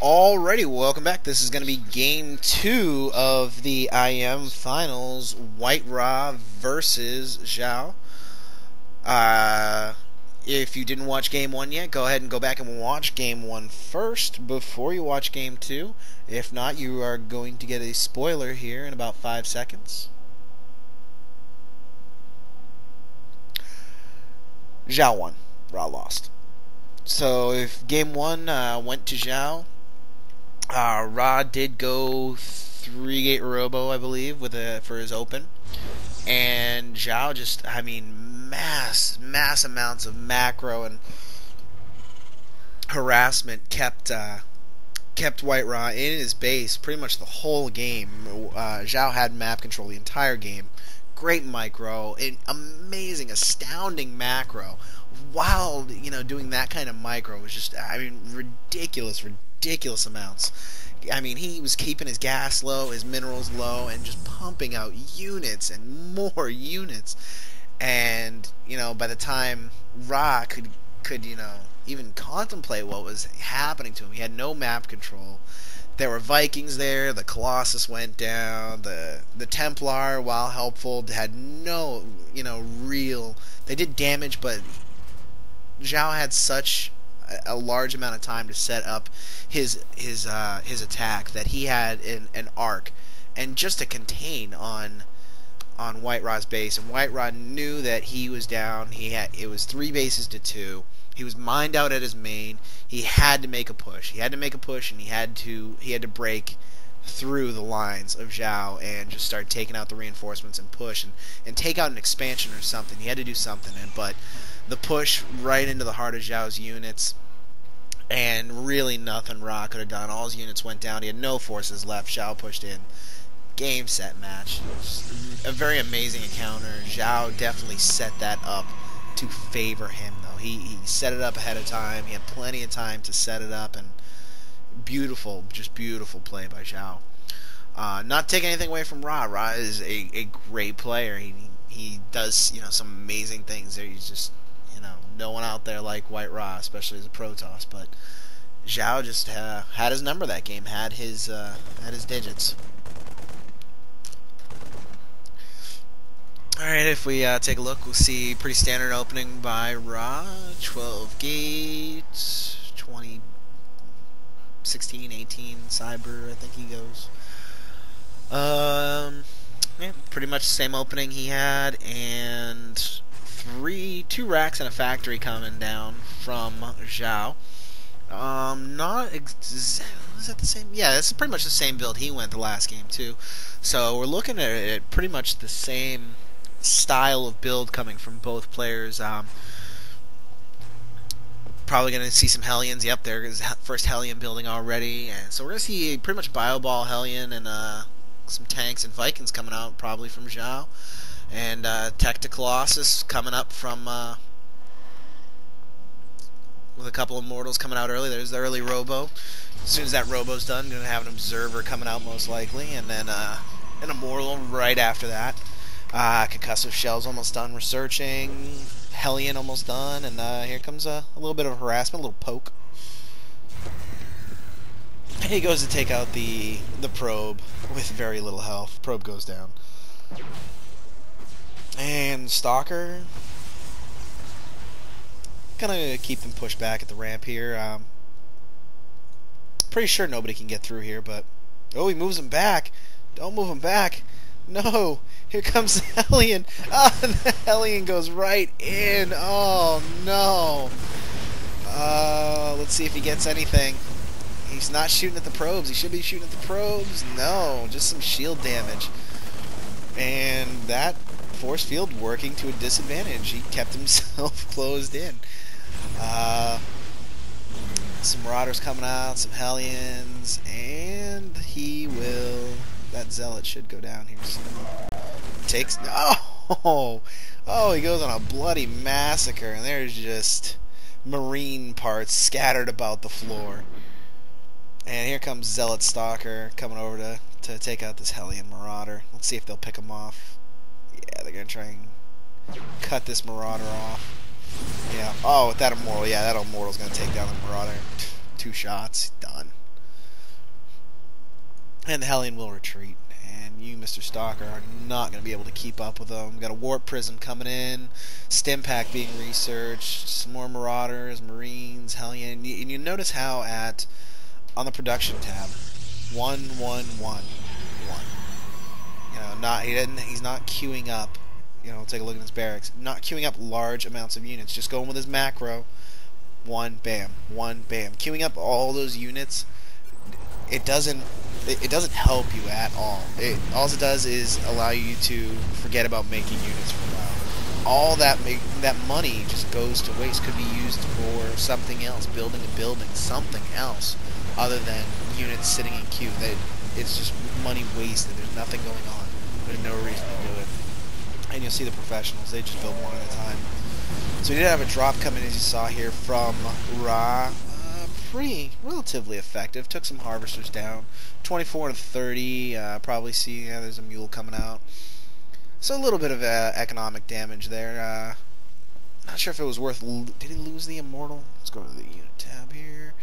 Alrighty, welcome back. This is going to be game 2 of the IEM finals, White Ra versus Sjow. If you didn't watch game 1 yet, go ahead and go back and watch game 1 first before you watch game 2. If not, you are going to get a spoiler here in about 5 seconds. Sjow won. Ra lost. So if game 1 went to Sjow, Ra did go 3-gate robo, I believe, for his open, and Sjow just, mass amounts of macro and harassment kept White Ra in his base pretty much the whole game. Sjow had map control the entire game. Great micro, an amazing, astounding macro. While doing that kind of micro was just, ridiculous amounts. He was keeping his gas low, his minerals low, and just pumping out units and more units. And by the time Ra could even contemplate what was happening to him, he had no map control. There were Vikings there. The Colossus went down. The Templar, while helpful, had no real. They did damage, but Sjow had such a large amount of time to set up his attack that he had an arc and just to contain on White Ra's base, and White Ra knew that he was down. It was 3 bases to 2. He was mined out at his main. He had to make a push. And he had to break through the lines of Sjow and just start taking out the reinforcements and push and take out an expansion or something. He had to do something, but the push right into the heart of Zhao's units, and really nothing Ra could have done. All his units went down. He had no forces left. Sjow pushed in. Game, set, match. A very amazing encounter. Sjow definitely set that up to favor him, though. He set it up ahead of time. He had plenty of time to set it up, and beautiful play by Sjow. Not taking anything away from Ra. Ra is a great player. He does some amazing things there. He's just no one out there like White Ra, especially as a Protoss. But Sjow just had his number that game. Had his digits. Alright, if we take a look, we'll see pretty standard opening by Ra. 12 gates, 20, 16, 18, Cyber, I think he goes. Yeah, pretty much the same opening he had, and 2 racks and a factory coming down from Sjow. Was that the same? Yeah, it's pretty much the same build he went the last game too. So we're looking at it pretty much the same style of build coming from both players. Probably going to see some Hellions. Yep, there's first Hellion building already, and so we're going to see pretty much Bioball Hellion and some tanks and Vikings coming out probably from Sjow, and Tech to Colossus coming up from with a couple of Immortals coming out early. There's the early Robo. As soon as that Robo's done, going to have an Observer coming out most likely, and then an Immortal right after that. Concussive Shell's almost done researching. Hellion almost done, and here comes a little bit of harassment, a little poke. And he goes to take out the probe with very little health. Probe goes down. And Stalker gonna keep them pushed back at the ramp here. Pretty sure nobody can get through here, but oh, he moves him back. Don't move him back. No, here comes the Hellion. Ah, the Hellion goes right in. Oh no. Let's see if he gets anything. He's not shooting at the probes. He should be shooting at the probes. No, just some shield damage. And that force field working to a disadvantage. He kept himself closed in. Some Marauders coming out, some Hellions, and he will... That Zealot should go down here soon. Takes... Oh! Oh, he goes on a bloody massacre, and there's just marine parts scattered about the floor. And here comes Zealot Stalker coming over to take out this Hellion Marauder. Let's see if they'll pick him off. Yeah, they're going to try and cut this Marauder off. Yeah. Oh, with that Immortal. Yeah, that Immortal's going to take down the Marauder. 2 shots. Done. And the Hellion will retreat. And you, Mr. Stalker, are not going to be able to keep up with them. Got a Warp Prism coming in, Stim Pack being researched, some more Marauders, Marines, Hellion. And you notice how on the production tab, 1, 1, 1, 1. He's not queuing up. Take a look at his barracks. Not queuing up large amounts of units. Just going with his macro. 1, bam, 1, bam. Queuing up all those units. It doesn't help you at all. All it does is allow you to forget about making units for a while. All that money just goes to waste. Could be used for something else, building a building, something else other than units sitting in queue. It's just money wasted. There's nothing going on. There's no reason to do it. And you'll see the professionals. They just build one at a time. So we did have a drop coming, as you saw here, from Ra. Pretty relatively effective. Took some harvesters down. 24 to 30. Probably see there's a mule coming out. So a little bit of economic damage there. Not sure if it was worth. Did he lose the immortal? Let's go to the unit tab here.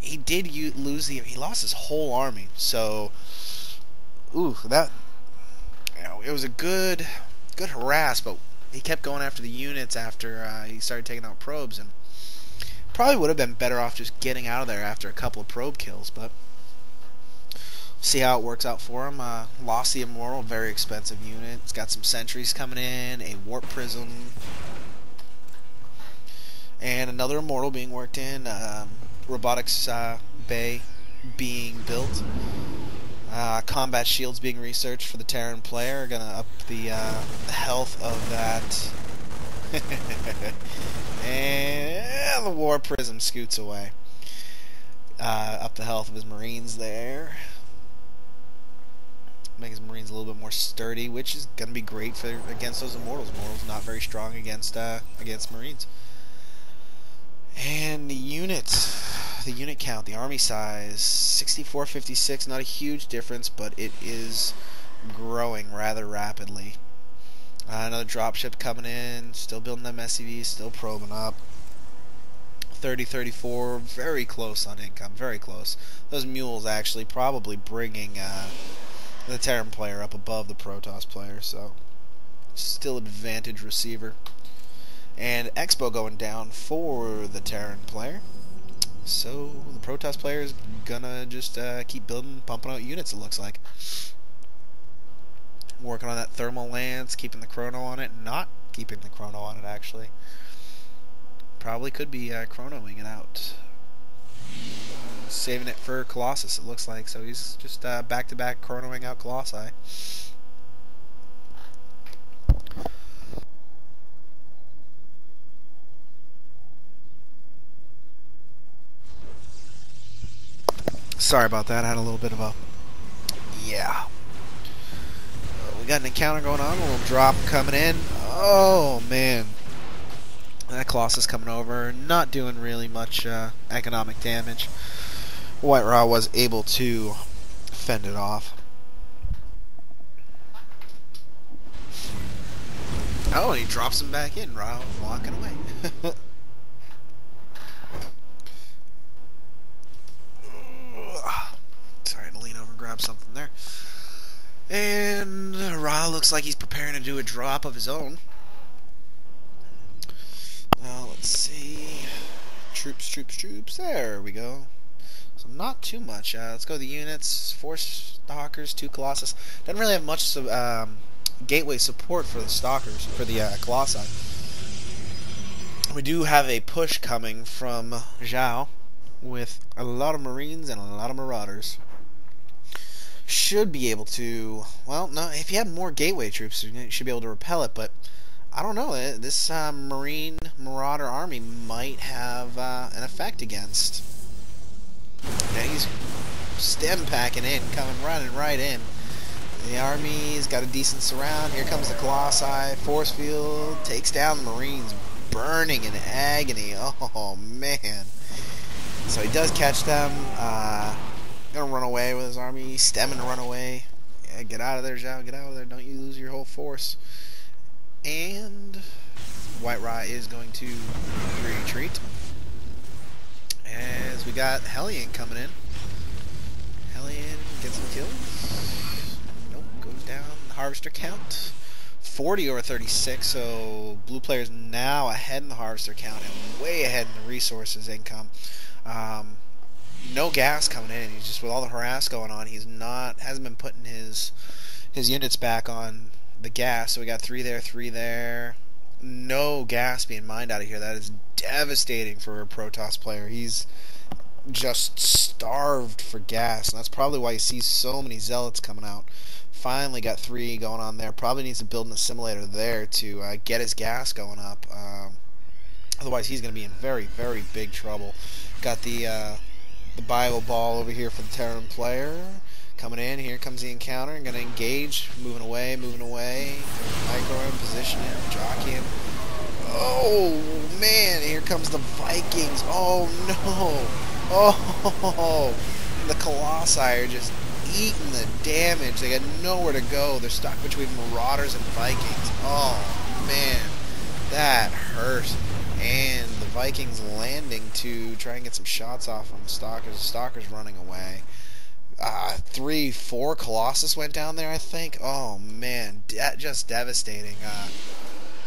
He did lose the. He lost his whole army. So, that. It was a good harass, but he kept going after the units after he started taking out probes, and probably would have been better off just getting out of there after a couple of probe kills, but see how it works out for him. Lost the immortal, very expensive unit. It's got some sentries coming in, a warp prism, and another immortal being worked in. Robotics bay being built. Combat shields being researched for the Terran player. Gonna up the health of that. And the War Prism scoots away. Up the health of his Marines there. Make his Marines a little bit more sturdy, which is gonna be great against those Immortals. Immortals not very strong against Marines. And the unit count, the army size, 6456, not a huge difference, but it is growing rather rapidly. Another dropship coming in, still building them SCVs, still probing up. 30-34, very close on income, very close. Those mules actually probably bringing the Terran player up above the Protoss player, so still advantage receiver. And Expo going down for the Terran player. So the Protoss player is gonna just keep building, pumping out units, it looks like. Working on that thermal lance, keeping the chrono on it, not keeping the chrono on it actually. Probably could be chronoing it out. Saving it for Colossus, it looks like. So he's just back-to-back chronoing out Colossi. Sorry about that, I had a little bit of a... Yeah. We got an encounter going on, a little drop coming in. Oh, man. That Colossus coming over, not doing really much economic damage. White Ra was able to fend it off. Oh, and he drops him back in. Ra walking away. Sorry to lean over and grab something there. And Ra looks like he's preparing to do a drop of his own. Now, let's see. Troops. There we go. So not too much. Let's go to the units. 4 Stalkers, 2 Colossus. Doesn't really have much gateway support for the Stalkers, for the Colossi. We do have a push coming from Sjow with a lot of Marines and a lot of Marauders. Should be able to... Well, no, if you have more gateway troops, you should be able to repel it, but... I don't know, this Marine Marauder army might have an effect against. Yeah, he's stem packing in, running right in. The army's got a decent surround. Here comes the Colossi. Force field takes down the Marines, burning in agony. Oh, man. So he does catch them. Gonna run away with his army, stemming to run away. Yeah, get out of there, Sjow, get out of there. Don't you lose your whole force. And White Ra is going to retreat as we got Hellion coming in. Hellion gets some kills. Nope, goes down. Harvester count 40 over 36, so blue players now ahead in the harvester count and way ahead in the resources income. No gas coming in. He's just, with all the harass going on, hasn't been putting his units back on the gas. So we got 3 there, 3 there. No gas being mined out of here. That is devastating for a Protoss player. He's just starved for gas, and that's probably why you see so many zealots coming out. Finally got 3 going on there. Probably needs to build an assimilator there to get his gas going up. Otherwise, he's going to be in very, very big trouble. Got the Bible ball over here for the Terran player. Coming in, here comes the encounter. I'm going to engage. Moving away, moving away. Micro him, position him, jockey him. Oh, man, here comes the Vikings. Oh, no. Oh, the Colossi are just eating the damage. They got nowhere to go. They're stuck between Marauders and Vikings. Oh, man, that hurt. And the Vikings landing to try and get some shots off on the Stalkers. The Stalkers running away. 3, 4 Colossus went down there, I think. Oh, man, just devastating.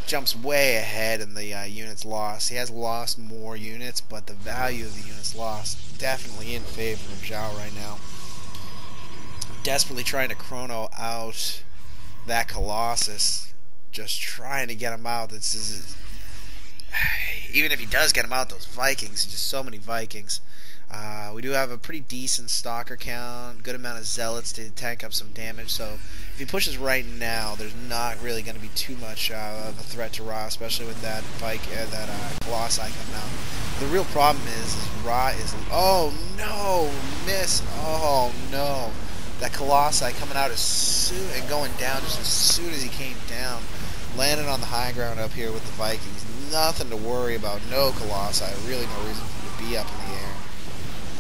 Jumps way ahead in the units lost. He has lost more units, but the value of the units lost definitely in favor of Sjow right now. Desperately trying to chrono out that Colossus. Just trying to get him out. Even if he does get him out, those Vikings, just so many Vikings. We do have a pretty decent stalker count, good amount of zealots to tank up some damage, so if he pushes right now, there's not really going to be too much of a threat to Ra, especially with that Colossi coming out. The real problem is Ra is, oh no, miss, oh no. That Colossi coming out and going down just as soon as he came down, landing on the high ground up here with the Vikings. Nothing to worry about, no Colossi, really no reason for him to be up in the air.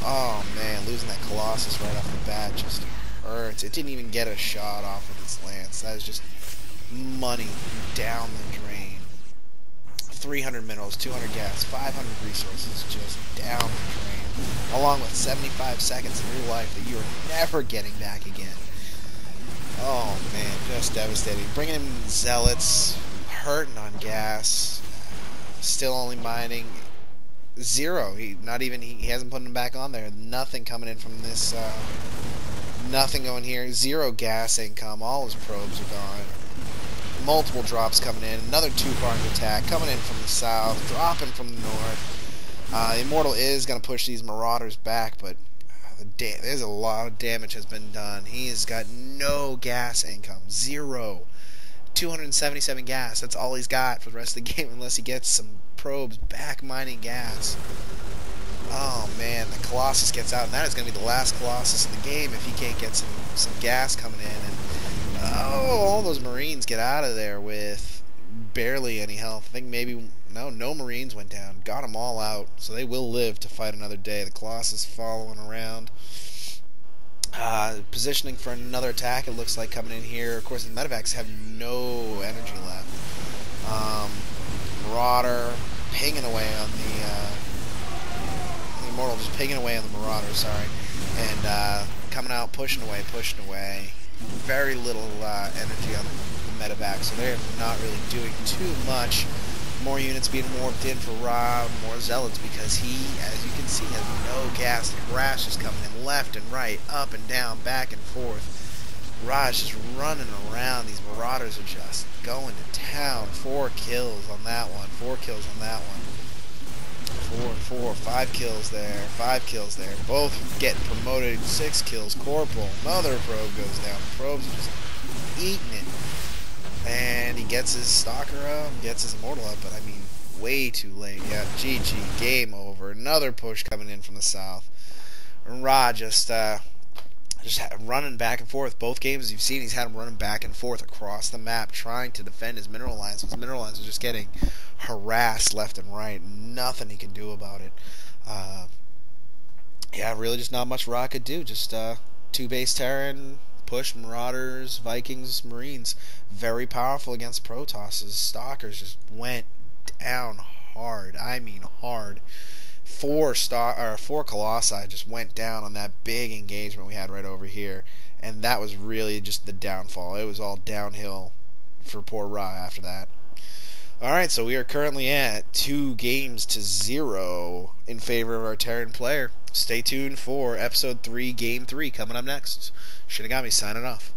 Oh man, losing that Colossus right off the bat just hurts. It didn't even get a shot off with its lance. That was just money down the drain. 300 minerals, 200 gas, 500 resources just down the drain. Along with 75 seconds of your life that you are never getting back again. Oh man, just devastating. Bringing in zealots, hurting on gas, still only mining. 0. He hasn't put them back on there. Nothing coming in from this. Nothing going here. 0 gas income. All his probes are gone. Multiple drops coming in. Another 2-pronged attack coming in from the south. Dropping from the north. Immortal is going to push these Marauders back, but there's a lot of damage has been done. He has got no gas income. 0. 277 gas. That's all he's got for the rest of the game, unless he gets some probes back mining gas. Oh man, the Colossus gets out, and that is going to be the last Colossus in the game if he can't get some gas coming in. And all those Marines get out of there with barely any health. I think maybe no Marines went down. Got them all out, so they will live to fight another day. The Colossus following around. Positioning for another attack, it looks like, coming in here. Of course, the medevacs have no energy left. Marauder pinging away on the Immortal, just pinging away on the Marauder, sorry. And coming out, pushing away. Very little energy on the medevac, so they're not really doing too much. More units being warped in for Ra, more zealots, because he, as you can see, has no gas. The harass is coming in left and right, up and down, back and forth. Ra is just running around. These Marauders are just going to town. 4 kills on that one. 4 kills on that one. 4 and 4. 5 kills there. 5 kills there. Both getting promoted. 6 kills. Corporal. Another probe goes down. The probes are just eating it. And he gets his Stalker up, gets his Immortal up, but I mean, way too late. Yeah, GG, game over. Another push coming in from the south. And Ra just running back and forth. Both games you've seen, he's had him running back and forth across the map, trying to defend his mineral lines. His mineral lines are just getting harassed left and right. Nothing he can do about it. Yeah, really just not much Ra could do. Just 2 base Terran, push Marauders, Vikings, Marines. Very powerful against Protosses. Stalkers just went down hard. I mean hard. four colossi just went down on that big engagement we had right over here, and that was really just the downfall. It was all downhill for poor Ra after that. Alright, so we are currently at 2-0 in favor of our Terran player. Stay tuned for episode 3, game 3 coming up next. Shinigami signing off.